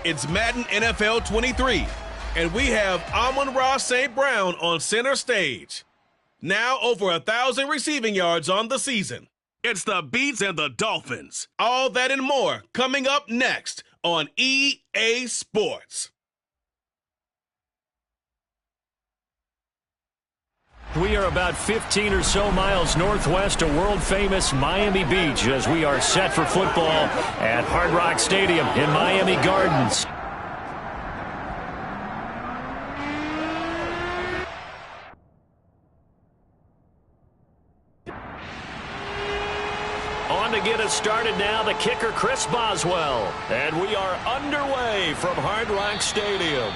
It's Madden NFL 23, and we have Amon-Ra St. Brown on center stage. Now over 1,000 receiving yards on the season. It's the Beats and the Dolphins. All that and more coming up next on EA Sports. We are about 15 or so miles northwest of world-famous Miami Beach as we are set for football at Hard Rock Stadium in Miami Gardens. On to get us started now, the kicker Chris Boswell. And we are underway from Hard Rock Stadium.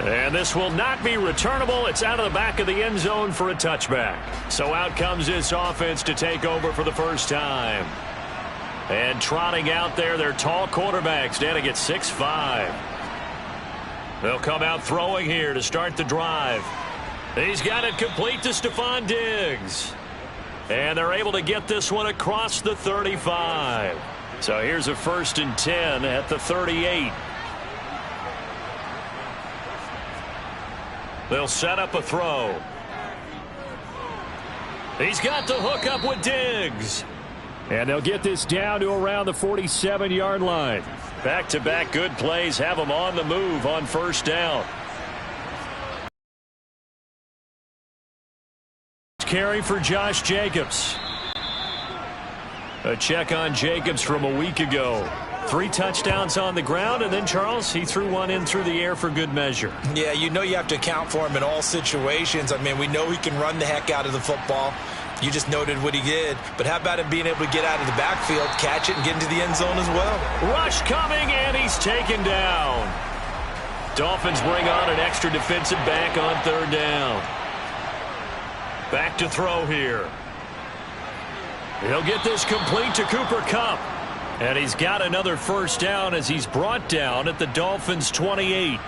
And this will not be returnable. It's out of the back of the end zone for a touchback. So out comes this offense to take over for the first time. And trotting out there, their tall quarterbacks standing at 6'5". They'll come out throwing here to start the drive. He's got it complete to Stephon Diggs. And they're able to get this one across the 35. So here's a 1st and 10 at the 38. They'll set up a throw. He's got the hook up with Diggs. And they'll get this down to around the 47-yard line. Back-to-back good plays have them on the move on first down. Carry for Josh Jacobs. A check on Jacobs from a week ago. 3 touchdowns on the ground, and then, Charles, he threw one in through the air for good measure. Yeah, you know you have to account for him in all situations. I mean, we know he can run the heck out of the football. You just noted what he did. But how about him being able to get out of the backfield, catch it, and get into the end zone as well? Rush coming, and he's taken down. Dolphins bring on an extra defensive back on 3rd down. Back to throw here. He'll get this complete to Cooper Kupp. And he's got another first down as he's brought down at the Dolphins' 28.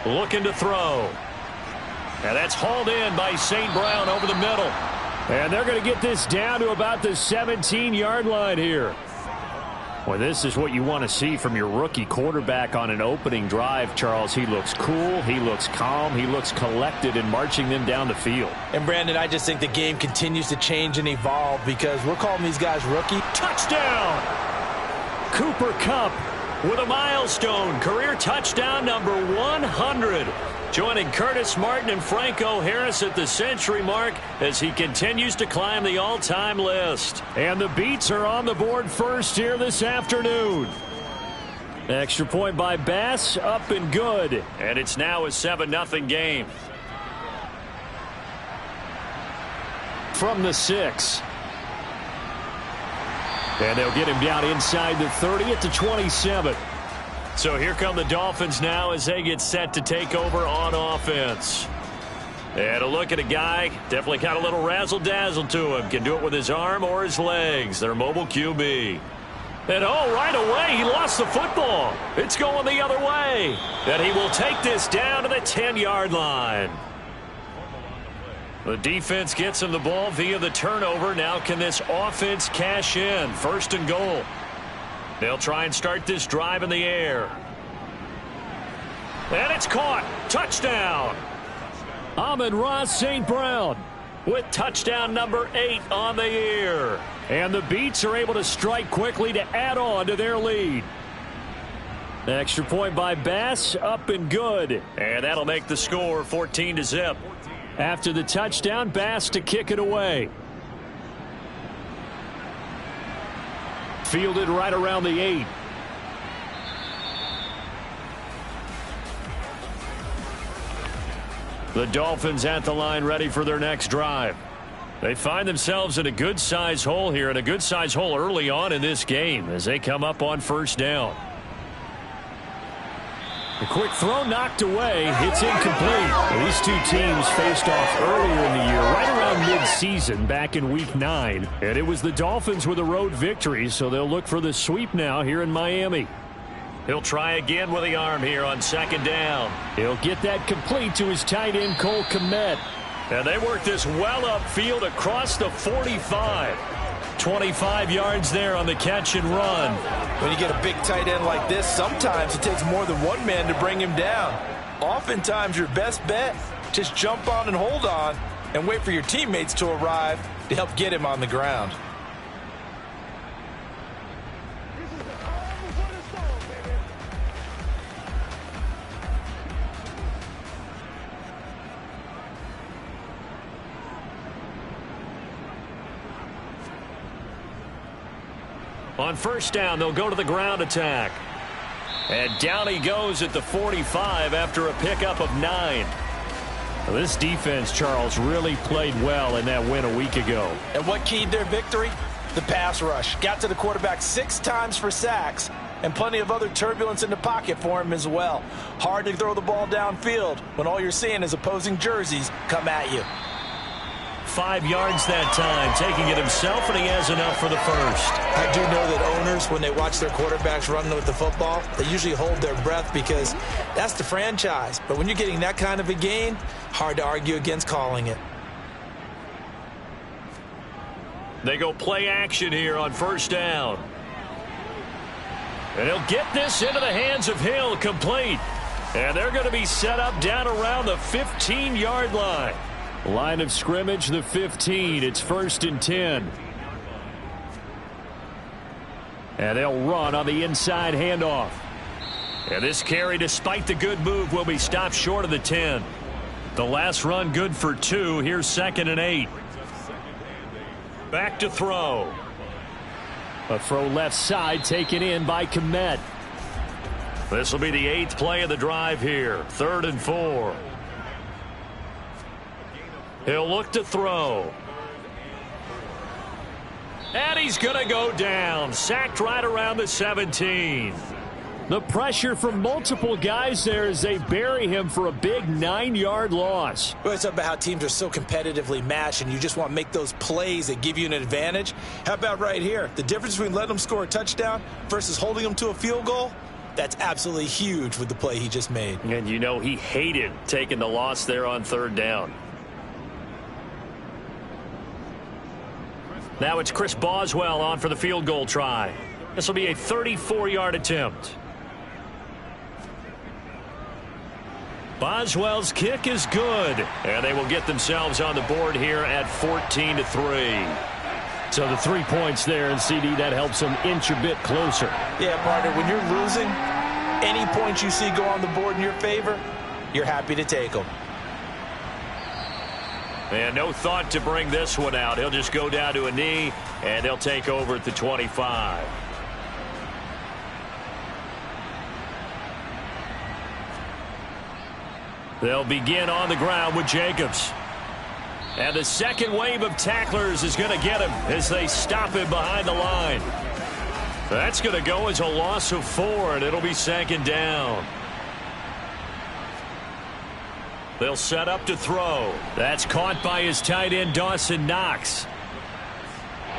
Looking to throw. And that's hauled in by St. Brown over the middle. And they're going to get this down to about the 17-yard line here. Well, this is what you want to see from your rookie quarterback on an opening drive, Charles. He looks cool, he looks calm, he looks collected in marching them down the field. And, Brandon, I just think the game continues to change and evolve because we're calling these guys rookie. Touchdown! Cooper Kupp with a milestone. Career touchdown number 100. Joining Curtis Martin and Franco Harris at the century mark as he continues to climb the all-time list. And the Beats are on the board first here this afternoon. Extra point by Bass, up and good. And it's now a 7-0 game. From the 6. And they'll get him down inside the 30 at the 27. So here come the Dolphins now as they get set to take over on offense. And a look at a guy, definitely got a little razzle-dazzle to him. Can do it with his arm or his legs. Their mobile QB. And oh, right away, he lost the football. It's going the other way. And he will take this down to the 10-yard line. The defense gets him the ball via the turnover. Now can this offense cash in? 1st and goal. They'll try and start this drive in the air. And it's caught. Touchdown. Amon-Ra St. Brown with touchdown number 8 on the year. And the Beats are able to strike quickly to add on to their lead. Extra point by Bass, up and good. And that'll make the score 14-0. After the touchdown, Bass to kick it away. Fielded right around the 8. The Dolphins at the line ready for their next drive. They find themselves in a good-sized hole here, and a good-sized hole early on in this game as they come up on 1st down. A quick throw knocked away. It's incomplete. These two teams faced off earlier in the year, right around mid-season, back in Week 9. And it was the Dolphins with a road victory, so they'll look for the sweep now here in Miami. He'll try again with the arm here on 2nd down. He'll get that complete to his tight end, Cole Kmet. And they work this well upfield across the 45. 25 yards there on the catch and run. When you get a big tight end like this, sometimes it takes more than one man to bring him down. Oftentimes, your best bet, just jump on and hold on and wait for your teammates to arrive to help get him on the ground. On first down, they'll go to the ground attack. And down he goes at the 45 after a pickup of 9. Well, this defense, Charles, really played well in that win a week ago. And what keyed their victory? The pass rush. Got to the quarterback 6 times for sacks, and plenty of other turbulence in the pocket for him as well. Hard to throw the ball downfield when all you're seeing is opposing jerseys come at you. 5 yards that time, taking it himself, and he has enough for the first. I do know that owners, when they watch their quarterbacks run with the football, they usually hold their breath because that's the franchise. But when you're getting that kind of a gain, hard to argue against calling it. They go play action here on first down. And he'll get this into the hands of Hill, complete. And they're going to be set up down around the 15-yard line. Line of scrimmage, the 15. It's 1st and 10. And they'll run on the inside handoff. And this carry, despite the good move, will be stopped short of the 10. The last run good for 2. Here's 2nd and 8. Back to throw. A throw left side taken in by Kmet. This will be the 8th play of the drive here. 3rd and 4. He'll look to throw. And he's going to go down. Sacked right around the 17. The pressure from multiple guys there as they bury him for a big 9-yard loss. Well, it's about how teams are so competitively matched, and you just want to make those plays that give you an advantage. How about right here? The difference between letting them score a touchdown versus holding them to a field goal? That's absolutely huge with the play he just made. And you know he hated taking the loss there on 3rd down. Now it's Chris Boswell on for the field goal try. This will be a 34-yard attempt. Boswell's kick is good. And they will get themselves on the board here at 14-3. So the 3 points there, and CD, that helps them inch a bit closer. Yeah, partner, when you're losing, any points you see go on the board in your favor, you're happy to take them. And no thought to bring this one out. He'll just go down to a knee, and they'll take over at the 25. They'll begin on the ground with Jacobs. And the second wave of tacklers is going to get him as they stop him behind the line. That's going to go as a loss of 4, and it'll be 2nd down. They'll set up to throw. That's caught by his tight end, Dawson Knox.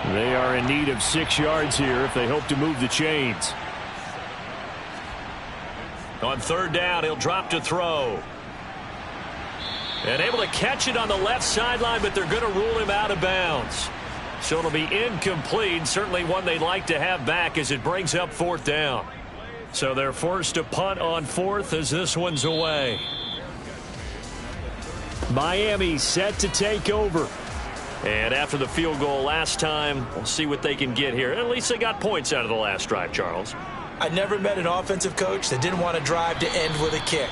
They are in need of 6 yards here if they hope to move the chains. On 3rd down, he'll drop to throw. And able to catch it on the left sideline, but they're going to rule him out of bounds. So it'll be incomplete. Certainly one they'd like to have back as it brings up 4th down. So they're forced to punt on 4th as this one's away. Miami set to take over. And after the field goal last time, we'll see what they can get here. At least they got points out of the last drive, Charles. I never met an offensive coach that didn't want to drive to end with a kick.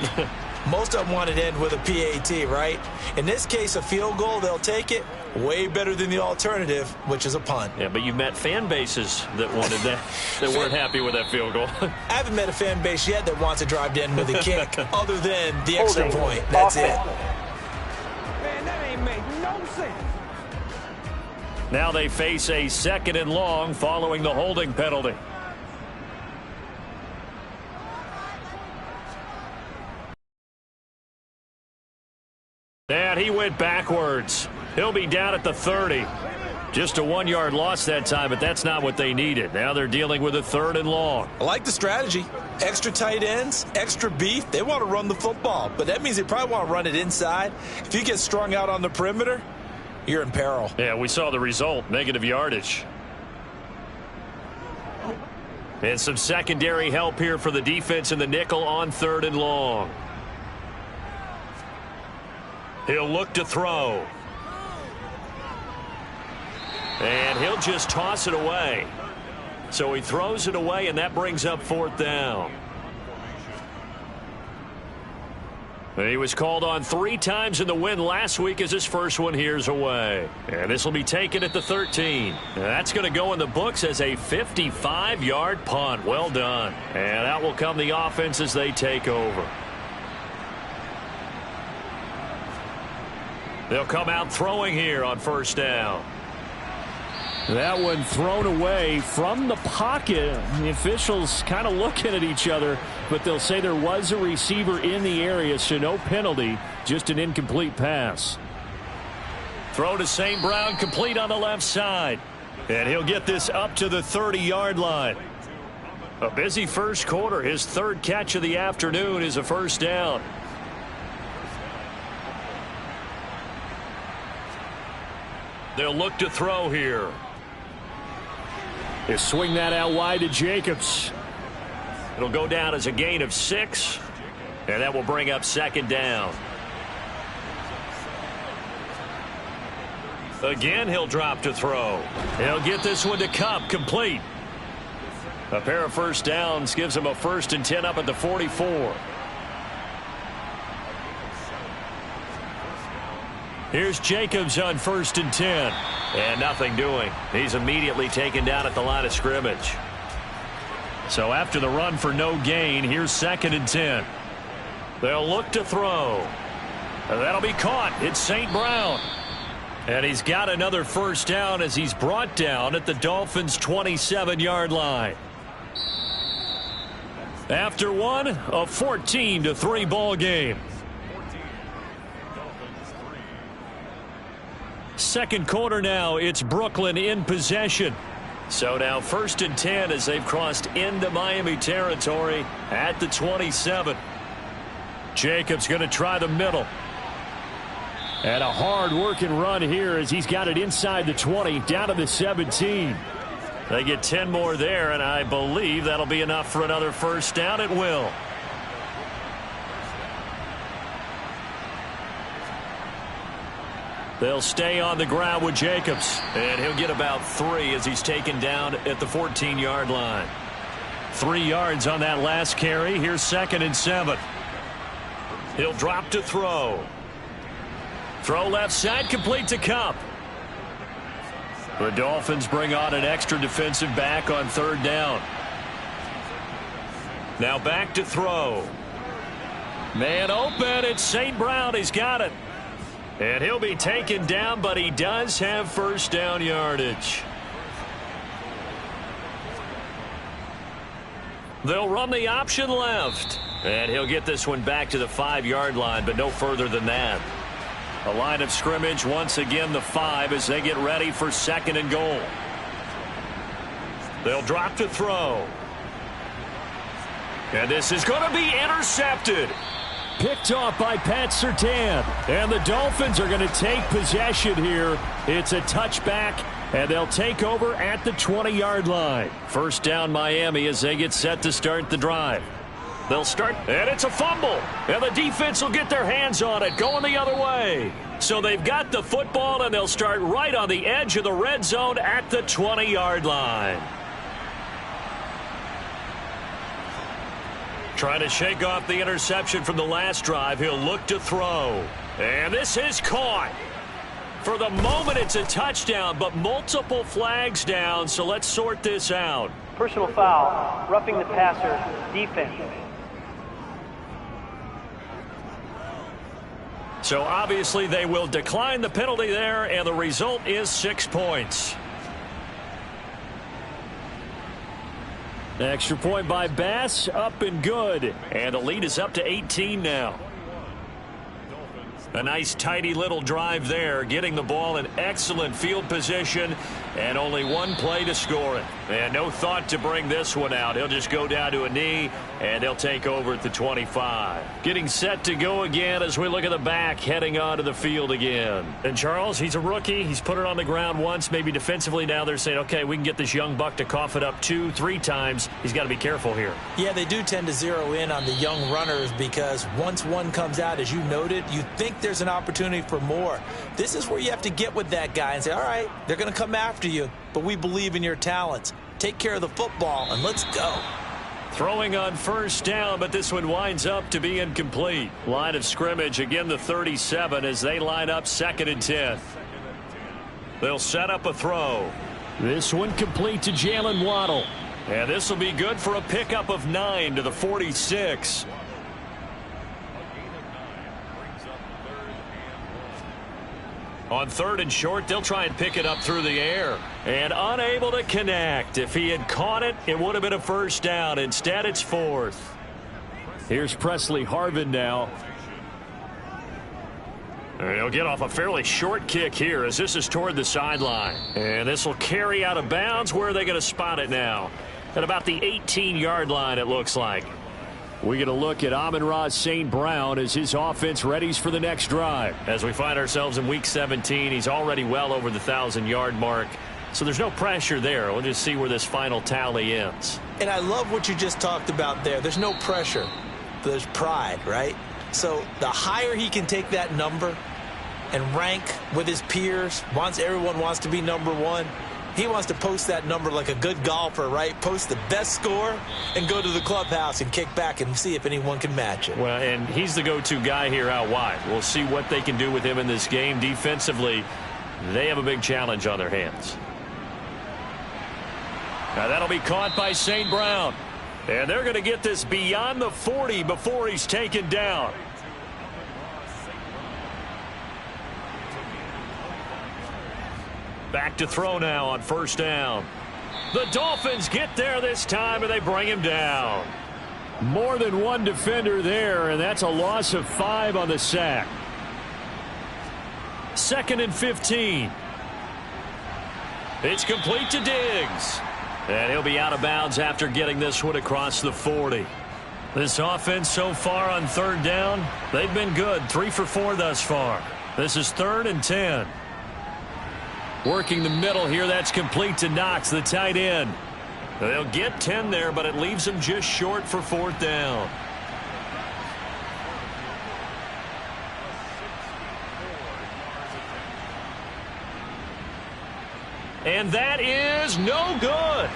Most of them wanted to end with a PAT, right? In this case, a field goal, they'll take it. Way better than the alternative, which is a punt. Yeah, but you met fan bases that wanted that, that weren't happy with that field goal. I haven't met a fan base yet that wants to drive to end with a kick other than the extra point. That's it. Man, that ain't make no sense. Now they face a 2nd and long following the holding penalty. And he went backwards. He'll be down at the 30. Just a 1-yard loss that time, but that's not what they needed. Now they're dealing with a 3rd and long. I like the strategy. Extra tight ends, extra beef. They want to run the football, but that means they probably want to run it inside. If you get strung out on the perimeter, you're in peril. Yeah, we saw the result, negative yardage. And some secondary help here for the defense in the nickel on 3rd and long. He'll look to throw. And he'll just toss it away. So he throws it away, and that brings up 4th down. And he was called on 3 times in the win last week as his first one here's away. And this will be taken at the 13. And that's going to go in the books as a 55-yard punt. Well done. And out will come the offense as they take over. They'll come out throwing here on 1st down. That one thrown away from the pocket. The officials kind of looking at each other, but they'll say there was a receiver in the area, so no penalty, just an incomplete pass. Throw to St. Brown, complete on the left side. And he'll get this up to the 30-yard line. A busy first quarter. His 3rd catch of the afternoon is a 1st down. They'll look to throw here. They swing that out wide to Jacobs. It'll go down as a gain of 6. And that will bring up 2nd down. Again, he'll drop to throw. He'll get this one to Cup, complete. A pair of 1st downs gives him a 1st and 10 up at the 44. Here's Jacobs on 1st and 10. And nothing doing. He's immediately taken down at the line of scrimmage. So after the run for no gain, here's 2nd and 10. They'll look to throw. And that'll be caught. It's St. Brown. And he's got another 1st down as he's brought down at the Dolphins' 27-yard line. After one, a 14-3 ball game. 2nd quarter now, it's Brooklyn in possession. So now 1st and 10 as they've crossed into Miami territory at the 27. Jacobs going to try the middle. And a hard-working run here as he's got it inside the 20, down to the 17. They get 10 more there, and I believe that'll be enough for another 1st down. It will. They'll stay on the ground with Jacobs. And he'll get about 3 as he's taken down at the 14-yard line. 3 yards on that last carry. Here's 2nd and 7. He'll drop to throw. Throw left side, complete to Cup. The Dolphins bring on an extra defensive back on 3rd down. Now back to throw. Man open. It's St. Brown. He's got it. And he'll be taken down, but he does have 1st down yardage. They'll run the option left. And he'll get this one back to the 5-yard line, but no further than that. A line of scrimmage, once again the 5 as they get ready for 2nd and goal. They'll drop to throw. And this is going to be intercepted. Picked off by Pat Surtain. And the Dolphins are going to take possession here. It's a touchback, and they'll take over at the 20-yard line. 1st down Miami as they get set to start the drive. They'll start, and it's a fumble. And the defense will get their hands on it, going the other way. So they've got the football, and they'll start right on the edge of the red zone at the 20-yard line. Trying to shake off the interception from the last drive. He'll look to throw. And this is caught. For the moment, it's a touchdown, but multiple flags down, so let's sort this out. Personal foul, roughing the passer, defense. So obviously they will decline the penalty there, and the result is 6 points. Extra point by Bass, up and good. And the lead is up to 18 now. A nice tidy little drive there, getting the ball in excellent field position and only one play to score it. And no thought to bring this one out. He'll just go down to a knee, and they'll take over at the 25. Getting set to go again as we look at the back, heading onto the field again. And Charles, he's a rookie. He's put it on the ground once, maybe defensively. Now they're saying, okay, we can get this young buck to cough it up 2-3 times. He's got to be careful here. Yeah, they do tend to zero in on the young runners because once one comes out, as you noted, you think there's an opportunity for more. This is where you have to get with that guy and say, all right, they're going to come after you, but we believe in your talents. Take care of the football, and let's go. Throwing on first down, but this one winds up to be incomplete. Line of scrimmage, again the 37 as they line up 2nd and 10. They'll set up a throw. This one complete to Jalen Waddle. And this will be good for a pickup of 9 to the 46. On 3rd and short, they'll try and pick it up through the air. And unable to connect. If he had caught it, it would have been a first down. Instead, it's 4th. Here's Presley Harvin now. And he'll get off a fairly short kick here as this is toward the sideline. And this will carry out of bounds. Where are they going to spot it now? At about the 18-yard line, it looks like. We get a look at Amon-Ra St. Brown as his offense readies for the next drive. As we find ourselves in Week 17, he's already well over the 1,000-yard mark. So there's no pressure there. We'll just see where this final tally ends. And I love what you just talked about there. There's no pressure. There's pride, right? So the higher he can take that number and rank with his peers, everyone wants to be number one. He wants to post that number like a good golfer, right? Post the best score and go to the clubhouse and kick back and see if anyone can match it. Well, and he's the go-to guy here out wide. We'll see what they can do with him in this game. Defensively, they have a big challenge on their hands. Now that'll be caught by St. Brown. And they're going to get this beyond the 40 before he's taken down. Back to throw now on first down. The Dolphins get there this time, and they bring him down. More than one defender there, and that's a loss of 5 on the sack. 2nd and 15. It's complete to Diggs. And he'll be out of bounds after getting this one across the 40. This offense so far on 3rd down, they've been good. 3 for 4 thus far. This is 3rd and 10. Working the middle here, that's complete to Knox, the tight end. They'll get 10 there, but it leaves them just short for 4th down. And that is no good.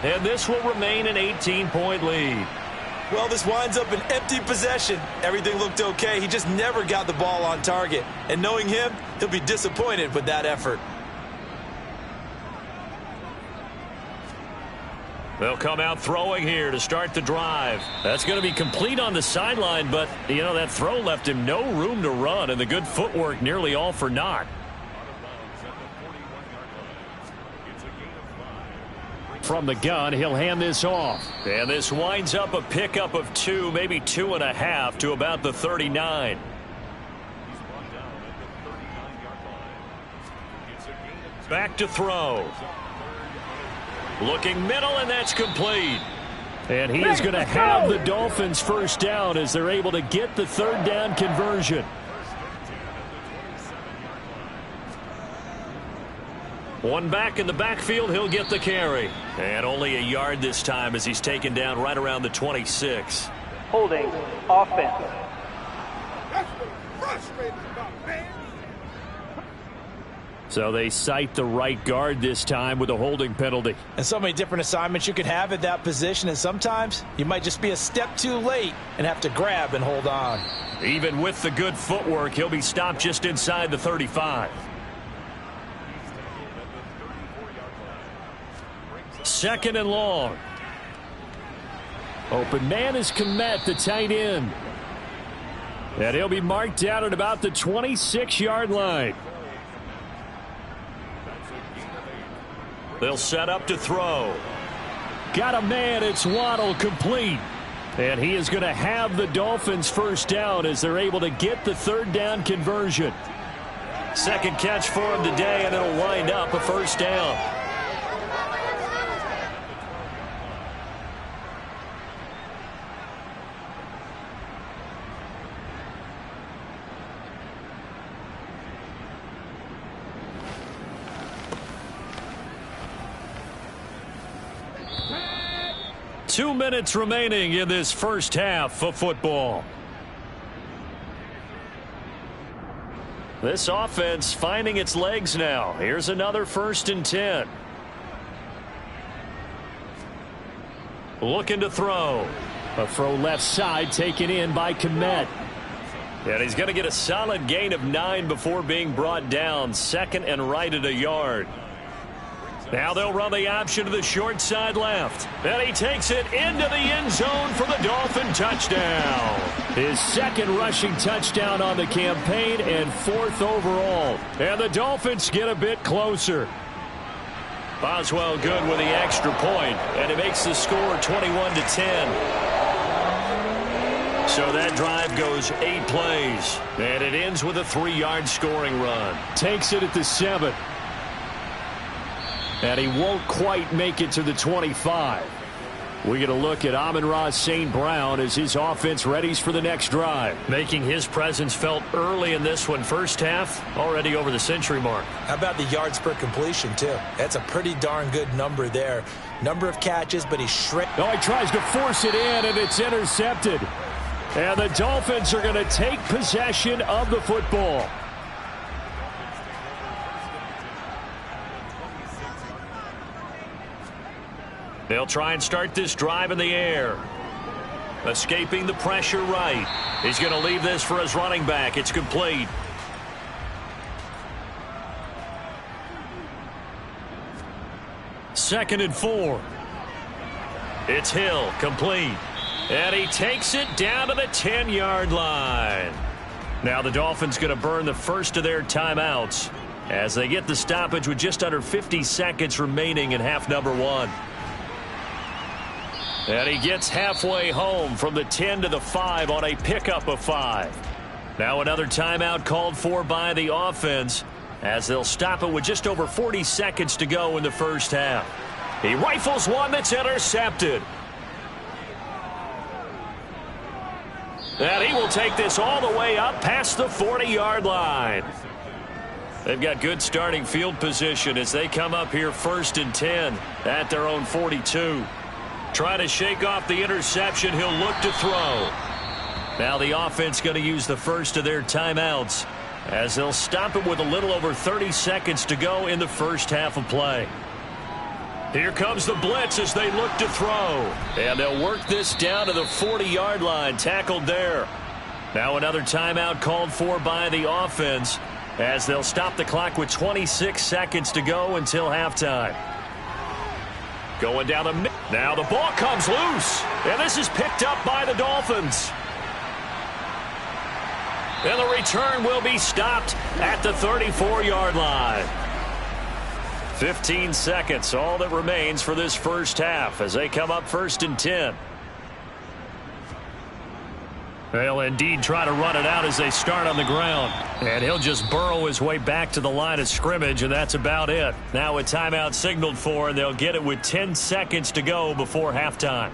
And this will remain an 18-point lead. Well, this winds up an empty possession. Everything looked okay. He just never got the ball on target. And knowing him, he'll be disappointed with that effort. They'll come out throwing here to start the drive. That's going to be complete on the sideline, but, you know, that throw left him no room to run, and the good footwork nearly all for naught. From the gun, he'll hand this off. And this winds up a pickup of 2, maybe 2.5 to about the 39. Back to throw. Looking middle, and that's complete. And he is going to have the Dolphins first down as they're able to get the 3rd down conversion. One back in the backfield, he'll get the carry. And only a yard this time as he's taken down right around the 26. Holding offense. That's what I'm frustrated about, man. So they cite the right guard this time with a holding penalty. And so many different assignments you can have at that position, and sometimes you might just be a step too late and have to grab and hold on. Even with the good footwork, he'll be stopped just inside the 35. 2nd and long. Open man is Kmet, the tight end. And he'll be marked down at about the 26-yard line. They'll set up to throw. Got a man, it's Waddle, complete. And he is going to have the Dolphins first down as they're able to get the 3rd down conversion. 2nd catch for him today, and it'll wind up a first down. 2 minutes remaining in this first half of football. This offense finding its legs now. Here's another 1st and 10. Looking to throw. A throw left side taken in by Kmet. And he's going to get a solid gain of 9 before being brought down. 2nd and right at a yard. Now they'll run the option to the short side left. And he takes it into the end zone for the Dolphin touchdown. His 2nd rushing touchdown on the campaign and 4th overall. And the Dolphins get a bit closer. Boswell good with the extra point, and it makes the score 21-10. So that drive goes 8 plays, and it ends with a 3-yard scoring run. Takes it at the 7. And he won't quite make it to the 25. We get a look at Amon-Ra St. Brown as his offense readies for the next drive. Making his presence felt early in this one. First half, already over the century mark. How about the yards per completion, too? That's a pretty darn good number there. Number of catches, but he's Oh, he tries to force it in, and it's intercepted. And the Dolphins are going to take possession of the football. They'll try and start this drive in the air. Escaping the pressure right. He's going to leave this for his running back. It's complete. Second and 4. It's Hill, complete. And he takes it down to the 10-yard line. Now the Dolphins going to burn the first of their timeouts as they get the stoppage with just under 50 seconds remaining in half number 1. And he gets halfway home from the 10 to the 5 on a pickup of 5. Now another timeout called for by the offense as they'll stop it with just over 40 seconds to go in the first half. He rifles one that's intercepted. And he will take this all the way up past the 40-yard line. They've got good starting field position as they come up here 1st and 10 at their own 42. Trying to shake off the interception. He'll look to throw. Now the offense going to use the first of their timeouts as they'll stop it with a little over 30 seconds to go in the first half of play. Here comes the blitz as they look to throw. And they'll work this down to the 40-yard line. Tackled there. Now another timeout called for by the offense as they'll stop the clock with 26 seconds to go until halftime. Going down the middle. Now the ball comes loose. And this is picked up by the Dolphins. And the return will be stopped at the 34-yard line. 15 seconds, all that remains for this first half as they come up 1st and 10. They'll indeed try to run it out as they start on the ground. And he'll just burrow his way back to the line of scrimmage, and that's about it. Now a timeout signaled for, and they'll get it with 10 seconds to go before halftime.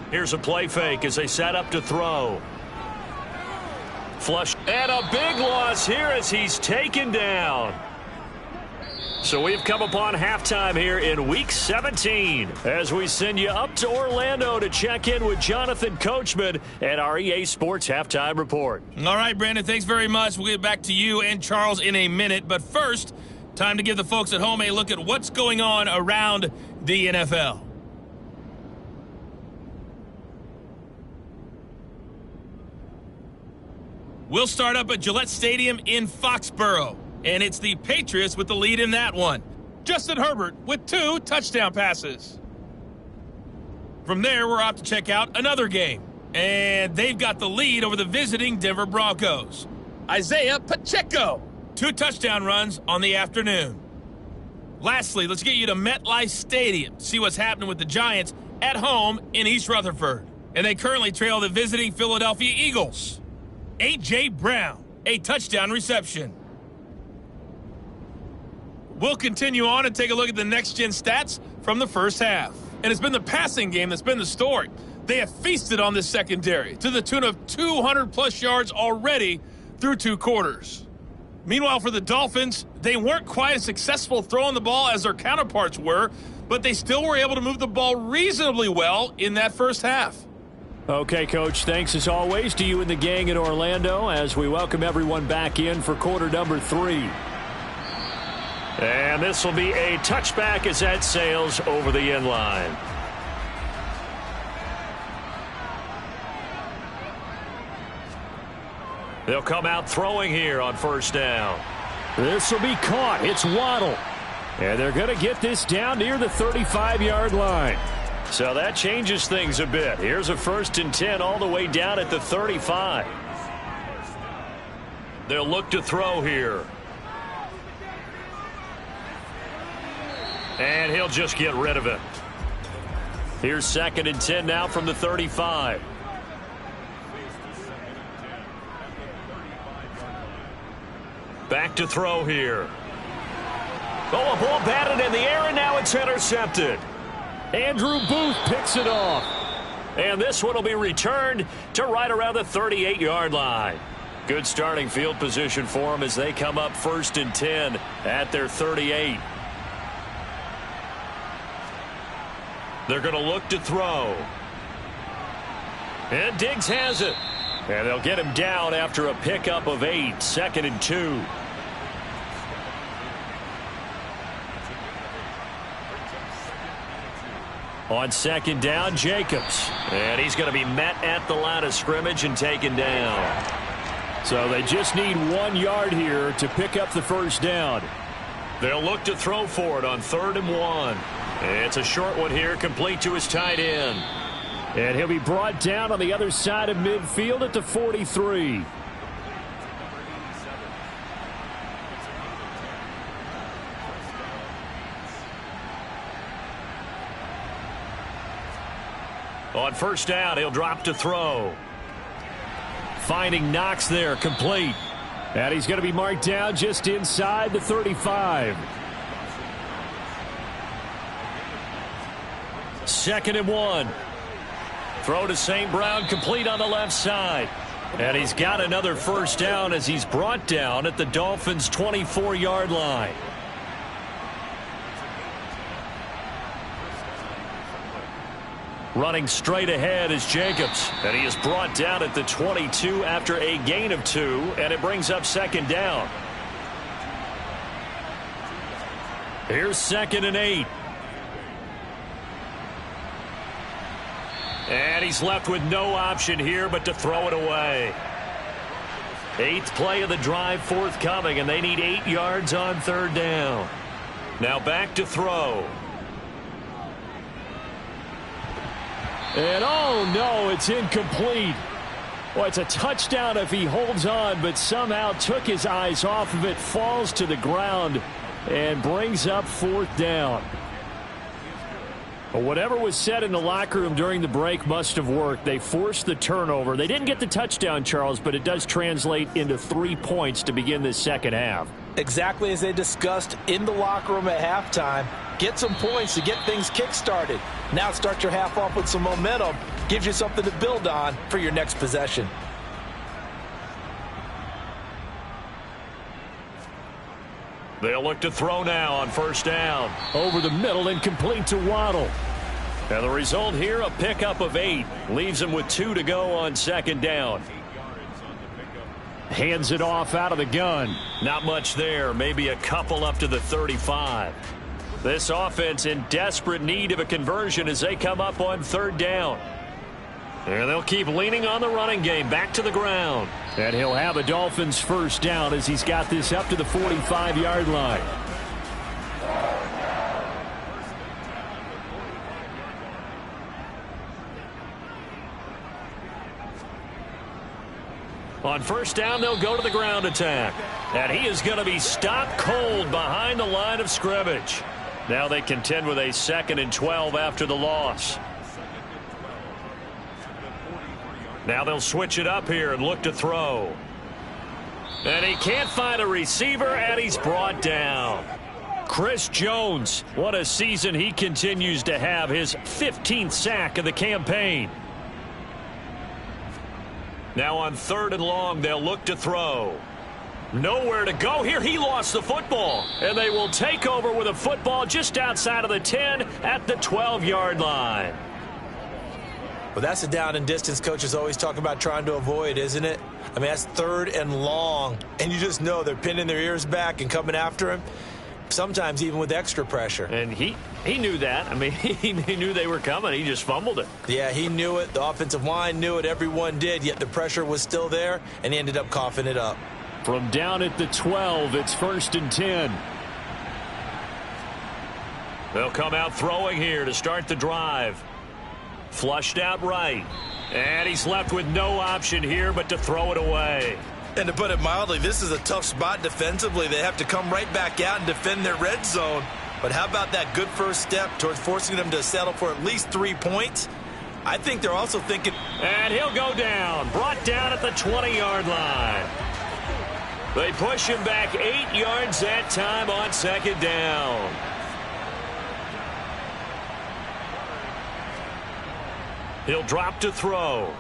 Here's a play fake as they set up to throw. Flush. And a big loss here as he's taken down. So we've come upon halftime here in Week 17 as we send you up to Orlando to check in with Jonathan Coachman at our EA Sports Halftime Report. All right, Brandon, thanks very much. We'll get back to you and Charles in a minute. But first, time to give the folks at home a look at what's going on around the NFL. We'll start up at Gillette Stadium in Foxborough. And it's the Patriots with the lead in that one. Justin Herbert with 2 touchdown passes. From there, we're off to check out another game. And they've got the lead over the visiting Denver Broncos. Isaiah Pacheco, 2 touchdown runs on the afternoon. Lastly, let's get you to MetLife Stadium. See what's happening with the Giants at home in East Rutherford. And they currently trail the visiting Philadelphia Eagles. A.J. Brown, a touchdown reception. We'll continue on and take a look at the next-gen stats from the first half. And it's been the passing game that's been the story. They have feasted on this secondary to the tune of 200-plus yards already through 2 quarters. Meanwhile, for the Dolphins, they weren't quite as successful throwing the ball as their counterparts were. but they still were able to move the ball reasonably well in that first half. Okay, Coach, thanks as always to you and the gang in Orlando as we welcome everyone back in for quarter number 3. And this will be a touchback as that sails over the end line. They'll come out throwing here on first down. This will be caught. It's Waddle. And they're going to get this down near the 35-yard line. So that changes things a bit. Here's a 1st and 10 all the way down at the 35. They'll look to throw here. And he'll just get rid of it. Here's 2nd and 10 now from the 35. Back to throw here. Oh, a ball batted in the air, and now it's intercepted. Andrew Booth picks it off. And this one will be returned to right around the 38-yard line. Good starting field position for them as they come up 1st and 10 at their 38. They're going to look to throw. And Diggs has it. And they'll get him down after a pickup of 8, 2nd and 2. On 2nd down, Jacobs. And he's going to be met at the line of scrimmage and taken down. So they just need 1 yard here to pick up the first down. They'll look to throw for it on 3rd and 1. It's a short one here, complete to his tight end. And he'll be brought down on the other side of midfield at the 43. On first down, he'll drop to throw. Finding Knox there, complete. And he's going to be marked down just inside the 35. 2nd and 1. Throw to St. Brown, complete on the left side. And he's got another first down as he's brought down at the Dolphins' 24-yard line. Running straight ahead is Jacobs. And he is brought down at the 22 after a gain of 2. And it brings up 2nd down. Here's 2nd and 8. And he's left with no option here but to throw it away. 8th play of the drive forthcoming, and they need 8 yards on 3rd down. Now back to throw. And oh no, it's incomplete. Well, it's a touchdown if he holds on, but somehow took his eyes off of it, falls to the ground, and brings up 4th down. Well, whatever was said in the locker room during the break must have worked. They forced the turnover. They didn't get the touchdown, Charles, but it does translate into 3 points to begin this second half. Exactly as they discussed in the locker room at halftime. Get some points to get things kick-started. Now start your half off with some momentum. Gives you something to build on for your next possession. They'll look to throw now on first down. Over the middle and complete to Waddle. And the result here, a pickup of 8. Leaves him with 2 to go on 2nd down. Hands it off out of the gun. Not much there. Maybe a couple up to the 35. This offense in desperate need of a conversion as they come up on 3rd down. And they'll keep leaning on the running game. Back to the ground. And he'll have a Dolphins first down as he's got this up to the 45-yard line. On first down, they'll go to the ground attack. And he is going to be stopped cold behind the line of scrimmage. Now they contend with a 2nd and 12 after the loss. Now they'll switch it up here and look to throw. And he can't find a receiver, and he's brought down. Chris Jones, what a season he continues to have. His 15th sack of the campaign. Now on 3rd and long, they'll look to throw. Nowhere to go here. He lost the football. And they will take over with a football just outside of the 10 at the 12-yard line. Well, that's a down and distance coaches always talk about trying to avoid, isn't it? I mean, that's 3rd and long, and you just know they're pinning their ears back and coming after him, sometimes even with extra pressure. And he knew that. I mean, he knew they were coming. He just fumbled it. Yeah, he knew it. The offensive line knew it. Everyone did, yet the pressure was still there, and he ended up coughing it up. From down at the 12, it's 1st and 10. They'll come out throwing here to start the drive. Flushed out right. And he's left with no option here but to throw it away. And to put it mildly, this is a tough spot defensively. They have to come right back out and defend their red zone. But how about that good first step towards forcing them to settle for at least 3 points? I think they're also thinking... And he'll go down. Brought down at the 20-yard line. They push him back 8 yards that time on 2nd down. He'll drop to throw.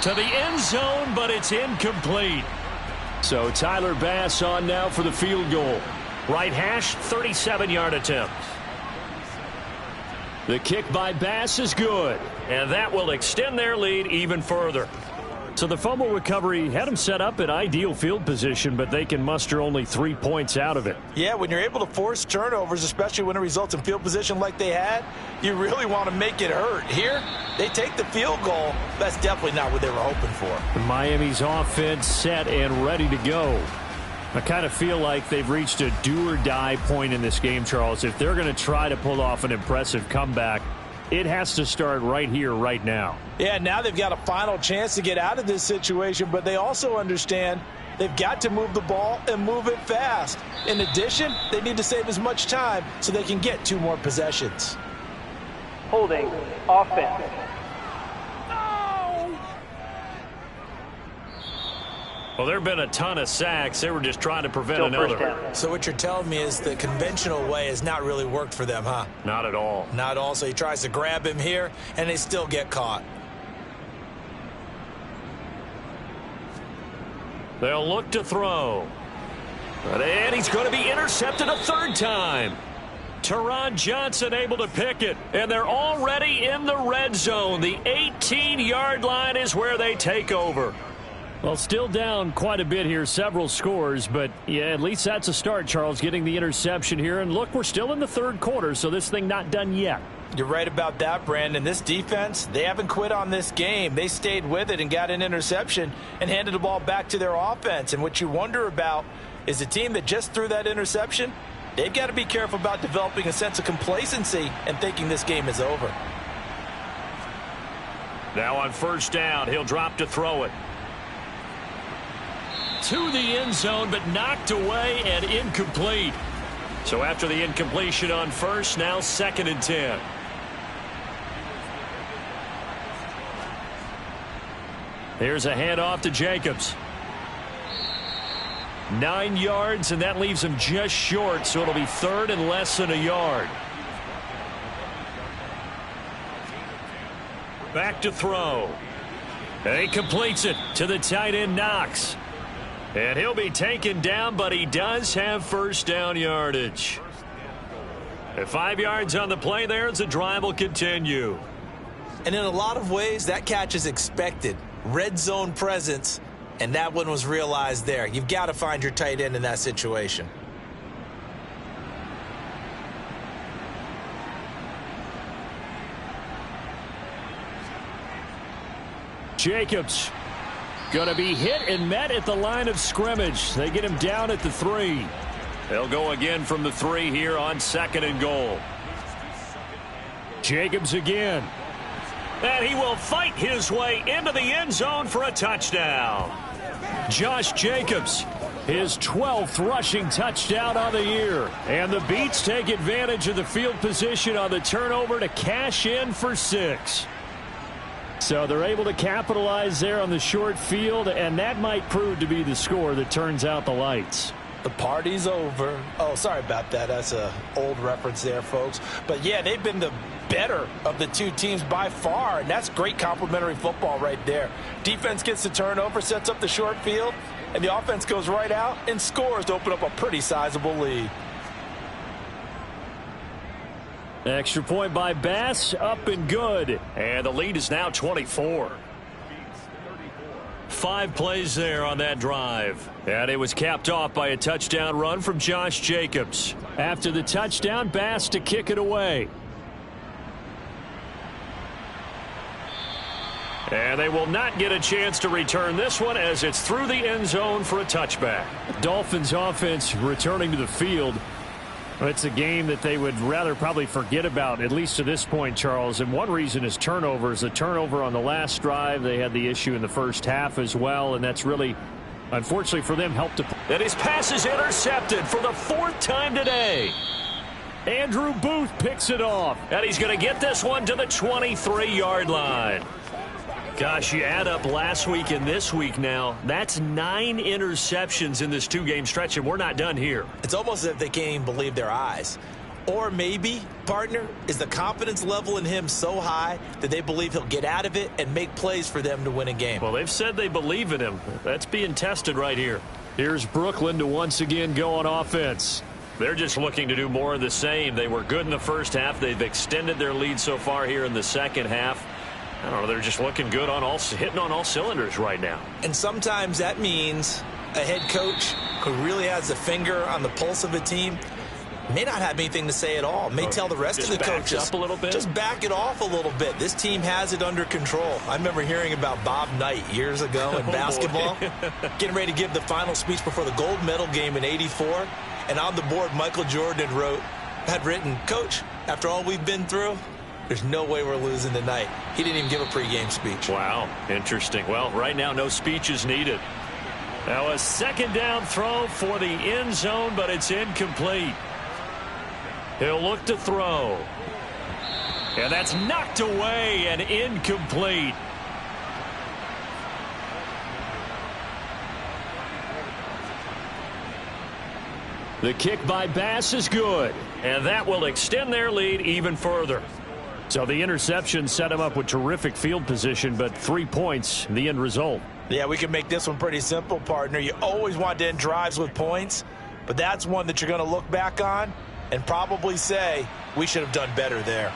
To the end zone, but it's incomplete. So Tyler Bass on now for the field goal. Right hash, 37-yard attempt. The kick by Bass is good, and that will extend their lead even further. So the fumble recovery had them set up in ideal field position, but they can muster only 3 points out of it. Yeah, when you're able to force turnovers, especially when it results in field position like they had, you really want to make it hurt. Here, they take the field goal. That's definitely not what they were hoping for. Miami's offense set and ready to go. I kind of feel like they've reached a do-or-die point in this game, Charles. If they're going to try to pull off an impressive comeback, it has to start right here, right now. Yeah, now they've got a final chance to get out of this situation, but they also understand they've got to move the ball and move it fast. In addition, they need to save as much time so they can get 2 more possessions. Holding offense. Well, there have been a ton of sacks. They were just trying to prevent another. So what you're telling me is the conventional way has not really worked for them, huh? Not at all. Not at all. So he tries to grab him here, and they still get caught. They'll look to throw. And he's going to be intercepted a 3rd time. Teron Johnson able to pick it. And they're already in the red zone. The 18-yard line is where they take over. Well, still down quite a bit here, several scores, but yeah, at least that's a start, Charles, getting the interception here. And look, we're still in the 3rd quarter, so this thing not done yet. You're right about that, Brandon. This defense, they haven't quit on this game. They stayed with it and got an interception and handed the ball back to their offense. And what you wonder about is the team that just threw that interception, they've got to be careful about developing a sense of complacency and thinking this game is over. Now on 1st down, he'll drop to throw it. To the end zone, but knocked away and incomplete. So after the incompletion on 1st, now 2nd and 10. Here's a handoff to Jacobs. 9 yards, and that leaves him just short, so it'll be 3rd and less than a yard. Back to throw. And he completes it to the tight end, Knox. And he'll be taken down, but he does have 1st down yardage. And 5 yards on the play there as the drive will continue. And in a lot of ways, that catch is expected. Red zone presence, and that one was realized there. You've got to find your tight end in that situation. Jacobs going to be hit and met at the line of scrimmage. They get him down at the 3. They'll go again from the 3 here on 2nd and goal. Jacobs again. And he will fight his way into the end zone for a touchdown. Josh Jacobs, his 12th rushing touchdown on the year. And the Beats take advantage of the field position on the turnover to cash in for 6. So they're able to capitalize there on the short field, and that might prove to be the score that turns out the lights. The party's over. Oh, sorry about that. That's an old reference there, folks. But, yeah, they've been the better of the two teams by far, and that's great complementary football right there. Defense gets the turnover, sets up the short field, and the offense goes right out and scores to open up a pretty sizable lead. Extra point by Bass, up and good. And the lead is now 24. 5 plays there on that drive. And it was capped off by a touchdown run from Josh Jacobs. After the touchdown, Bass to kick it away. And they will not get a chance to return this one as it's through the end zone for a touchback. Dolphins offense returning to the field. It's a game that they would rather probably forget about, at least to this point, Charles. And one reason is turnovers. A turnover on the last drive. They had the issue in the first half as well, and that's really, unfortunately for them, helped to. And his pass is intercepted for the 4th time today. Andrew Booth picks it off. And he's going to get this one to the 23-yard line. Gosh, you add up last week and this week now, that's 9 interceptions in this 2-game stretch, and we're not done here. It's almost as if they can't even believe their eyes. Or maybe, partner, is the confidence level in him so high that they believe he'll get out of it and make plays for them to win a game. Well, they've said they believe in him. That's being tested right here. Here's Brooklyn to once again go on offense. They're just looking to do more of the same. They were good in the first half. They've extended their lead so far here in the second half. I don't know, they're just looking good on hitting on all cylinders right now. And sometimes that means a head coach who really has a finger on the pulse of a team may not have anything to say at all. May tell the rest of the coaches, up a little bit. Just back it off a little bit. This team has it under control. I remember hearing about Bob Knight years ago in basketball, getting ready to give the final speech before the gold medal game in '84. And on the board, Michael Jordan had written, "Coach, after all we've been through, there's no way we're losing tonight." He didn't even give a pregame speech. Wow, interesting. Well, right now, no speech is needed. Now a 2nd down throw for the end zone, but it's incomplete. He'll look to throw. And that's knocked away and incomplete. The kick by Bass is good. And that will extend their lead even further. So the interception set him up with terrific field position, but 3 points, the end result. Yeah, we can make this one pretty simple, partner. You always want to end drives with points, but that's one that you're going to look back on and probably say, we should have done better there.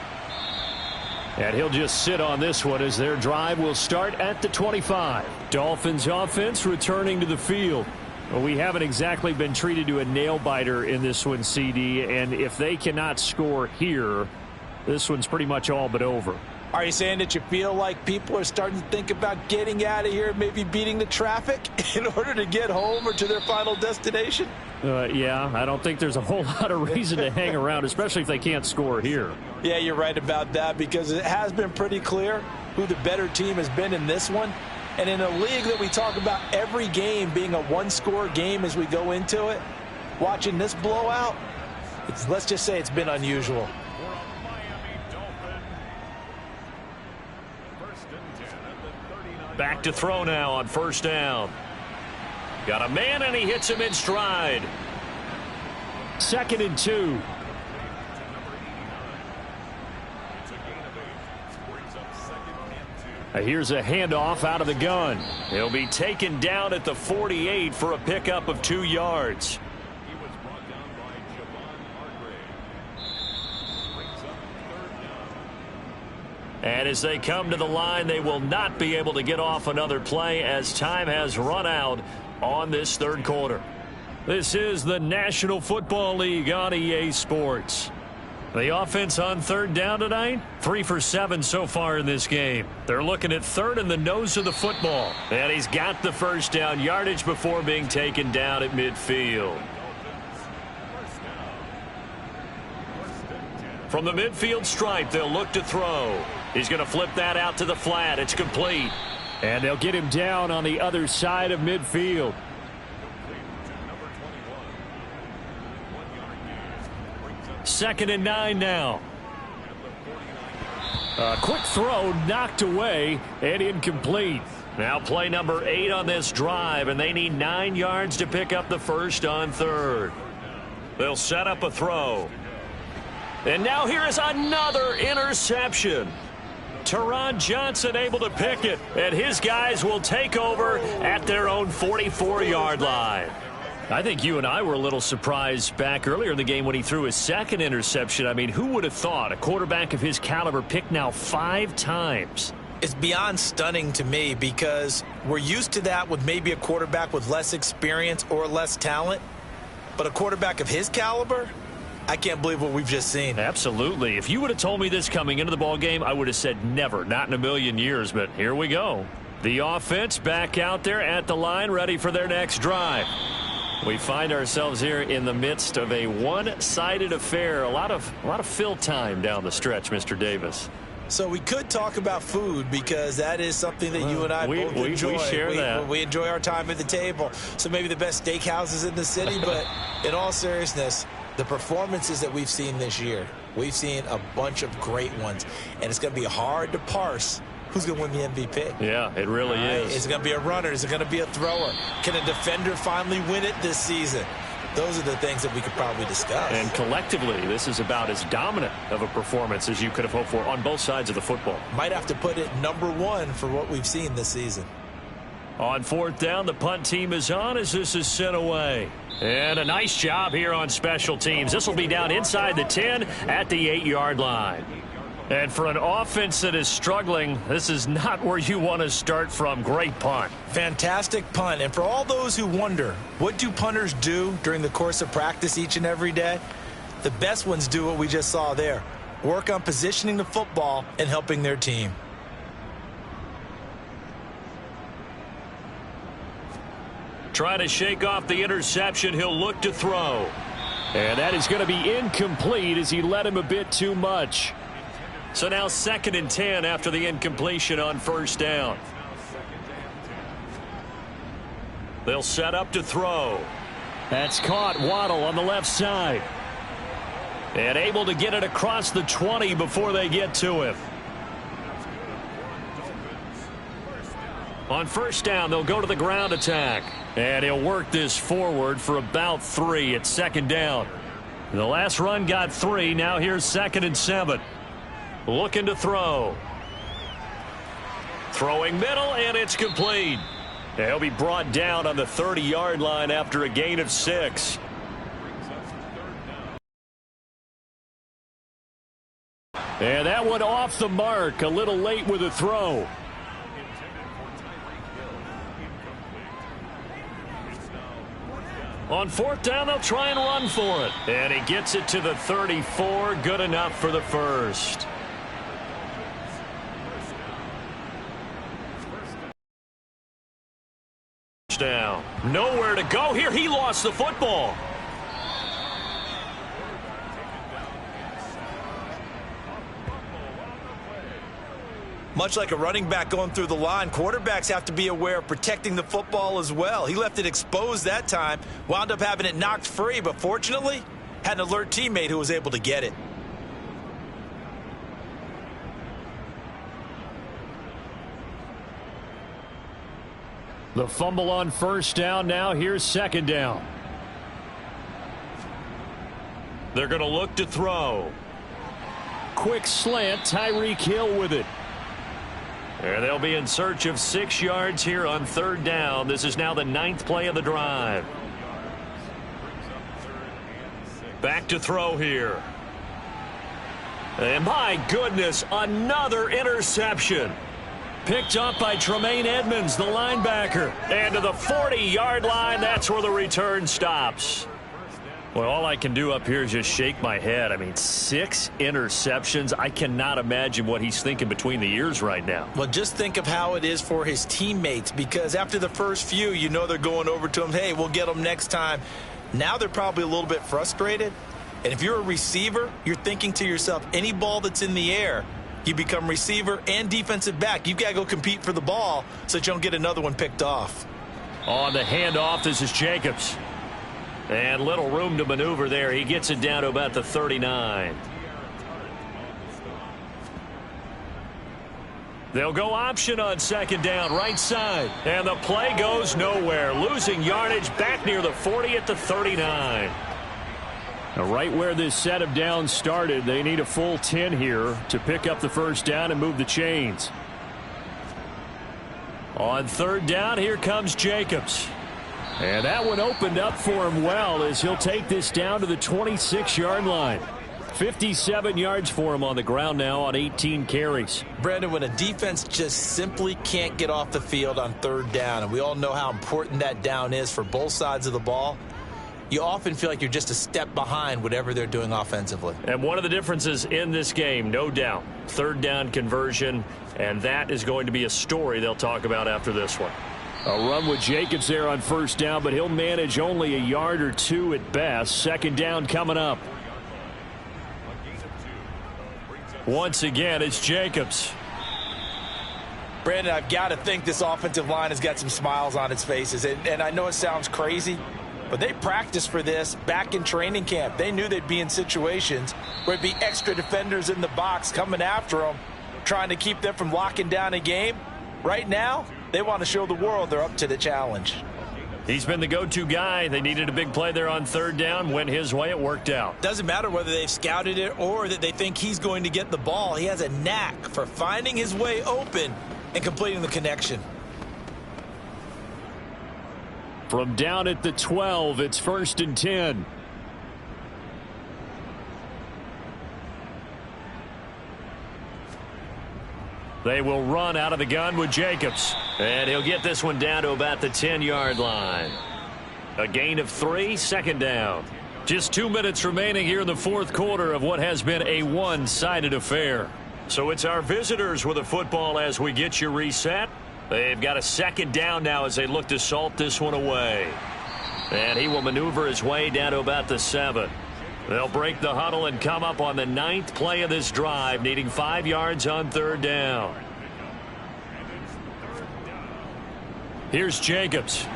And he'll just sit on this one as their drive will start at the 25. Dolphins offense returning to the field. Well, we haven't exactly been treated to a nail-biter in this one, CD, and if they cannot score here, this one's pretty much all but over. Are you saying that you feel like people are starting to think about getting out of here, maybe beating the traffic in order to get home or to their final destination? Yeah, I don't think there's a whole lot of reason to hang around, especially if they can't score here. Yeah, you're right about that, because it has been pretty clear who the better team has been in this one. And in a league that we talk about every game being a one-score game as we go into it, watching this blowout, let's just say it's been unusual. Back to throw now on 1st down. Got a man, and he hits him in stride. 2nd and 2. Here's a handoff out of the gun. He'll be taken down at the 48 for a pickup of 2 yards. And as they come to the line, they will not be able to get off another play as time has run out on this 3rd quarter. This is the National Football League on EA Sports. The offense on 3rd down tonight, 3 for 7 so far in this game. They're looking at 3rd in the nose of the football. And he's got the 1st down yardage before being taken down at midfield. From the midfield stripe, they'll look to throw. He's going to flip that out to the flat. It's complete. And they'll get him down on the other side of midfield. Second and 9 now. A quick throw knocked away and incomplete. Now play number 8 on this drive, and they need 9 yards to pick up the 1st on 3rd. They'll set up a throw. And now here is another interception. Teron Johnson able to pick it, and his guys will take over at their own 44-yard line. I think you and I were a little surprised back earlier in the game when he threw his second interception. I mean, who would have thought a quarterback of his caliber picked now 5 times? It's beyond stunning to me because we're used to that with maybe a quarterback with less experience or less talent. But a quarterback of his caliber, I can't believe what we've just seen. Absolutely. If you would have told me this coming into the ball game, I would have said never, not in a million years. But here we go. The offense back out there at the line, ready for their next drive. We find ourselves here in the midst of a one-sided affair. A lot of fill time down the stretch, Mr. Davis. So we could talk about food because that is something that you and I both enjoy. We share that. We enjoy our time at the table. So maybe the best steakhouses in the city, but in all seriousness, the performances that we've seen this year, we've seen a bunch of great ones, and it's going to be hard to parse who's going to win the MVP. Yeah, it really is. Is it going to be a runner? Is it going to be a thrower? Can a defender finally win it this season? Those are the things that we could probably discuss. And collectively, this is about as dominant of a performance as you could have hoped for on both sides of the football. Might have to put it #1 for what we've seen this season. On 4th down, the punt team is on as this is sent away. And a nice job here on special teams. This will be down inside the 10 at the 8-yard line. And for an offense that is struggling, this is not where you want to start from. Great punt. Fantastic punt. And for all those who wonder, what do punters do during the course of practice each and every day? The best ones do what we just saw there. Work on positioning the football and helping their team. Trying to shake off the interception. He'll look to throw. And that is going to be incomplete as he led him a bit too much. So now 2nd and 10 after the incompletion on 1st down. They'll set up to throw. That's caught. Waddle on the left side. And able to get it across the 20 before they get to him. On 1st down, they'll go to the ground attack. And he'll work this forward for about 3 at 2nd down. The last run got 3. Now here's 2nd and 7. Looking to throw. Throwing middle, and it's complete. He'll be brought down on the 30-yard line after a gain of 6. And that one off the mark. A little late with a throw. On 4th down, they'll try and run for it. And he gets it to the 34. Good enough for the first. Down. Nowhere to go here. He lost the football. Much like a running back going through the line, quarterbacks have to be aware of protecting the football as well. He left it exposed that time, wound up having it knocked free, but fortunately had an alert teammate who was able to get it. The fumble on 1st down. Now here's 2nd down. They're going to look to throw. Quick slant. Tyreek Hill with it. And they'll be in search of 6 yards here on 3rd down. This is now the 9th play of the drive. Back to throw here. And my goodness, another interception. Picked up by Tremaine Edmonds, the linebacker. And to the 40-yard line, that's where the return stops. Well, all I can do up here is just shake my head. I mean, 6 interceptions. I cannot imagine what he's thinking between the ears right now. Well, just think of how it is for his teammates, because after the first few, you know they're going over to him, hey, we'll get them next time. Now they're probably a little bit frustrated. And if you're a receiver, you're thinking to yourself, any ball that's in the air, you become receiver and defensive back. You've got to go compete for the ball so that you don't get another one picked off. On the handoff, this is Jacobs. And little room to maneuver there. He gets it down to about the 39. They'll go option on 2nd down, right side. And the play goes nowhere. Losing yardage back near the 40 at the 39. Now, right where this set of downs started, they need a full 10 here to pick up the first down and move the chains. On third down, here comes Jacobs. And that one opened up for him well as he'll take this down to the 26-yard line. 57 yards for him on the ground now on 18 carries. Brandon, when a defense just simply can't get off the field on third down, and we all know how important that down is for both sides of the ball, you often feel like you're just a step behind whatever they're doing offensively. And one of the differences in this game, no doubt, third down conversion, and that is going to be a story they'll talk about after this one. A run with Jacobs there on first down, but he'll manage only a yard or two at best. Second down coming up. Once again, it's Jacobs. Brandon, I've got to think this offensive line has got some smiles on its faces. And I know it sounds crazy, but they practiced for this back in training camp. They knew they'd be in situations where it'd be extra defenders in the box coming after them, trying to keep them from locking down a game. Right now, they want to show the world they're up to the challenge. He's been the go-to guy. They needed a big play there on third down. Went his way. It worked out. Doesn't matter whether they've scouted it or that they think he's going to get the ball. He has a knack for finding his way open and completing the connection. From down at the 12, it's first and 10. They will run out of the gun with Jacobs. And he'll get this one down to about the 10-yard line. A gain of 3, second down. Just 2 minutes remaining here in the fourth quarter of what has been a one-sided affair. So it's our visitors with a football as we get you reset. They've got a second down now as they look to salt this one away. And he will maneuver his way down to about the 7. They'll break the huddle and come up on the 9th play of this drive, needing 5 yards on third down. Here's Jacobs.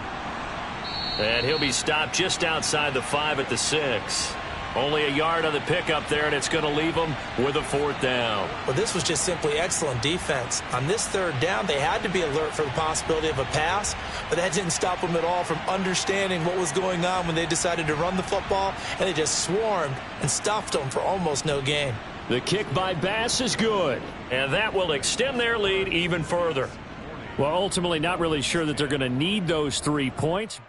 And he'll be stopped just outside the 5 at the 6. Only a yard on the pickup there, and it's going to leave them with a fourth down. Well, this was just simply excellent defense. On this third down, they had to be alert for the possibility of a pass, but that didn't stop them at all from understanding what was going on when they decided to run the football, and they just swarmed and stuffed them for almost no gain. The kick by Bass is good. And that will extend their lead even further. Well, ultimately not really sure that they're going to need those 3 points.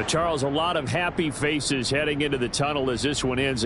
Charles, a lot of happy faces heading into the tunnel as this one ends.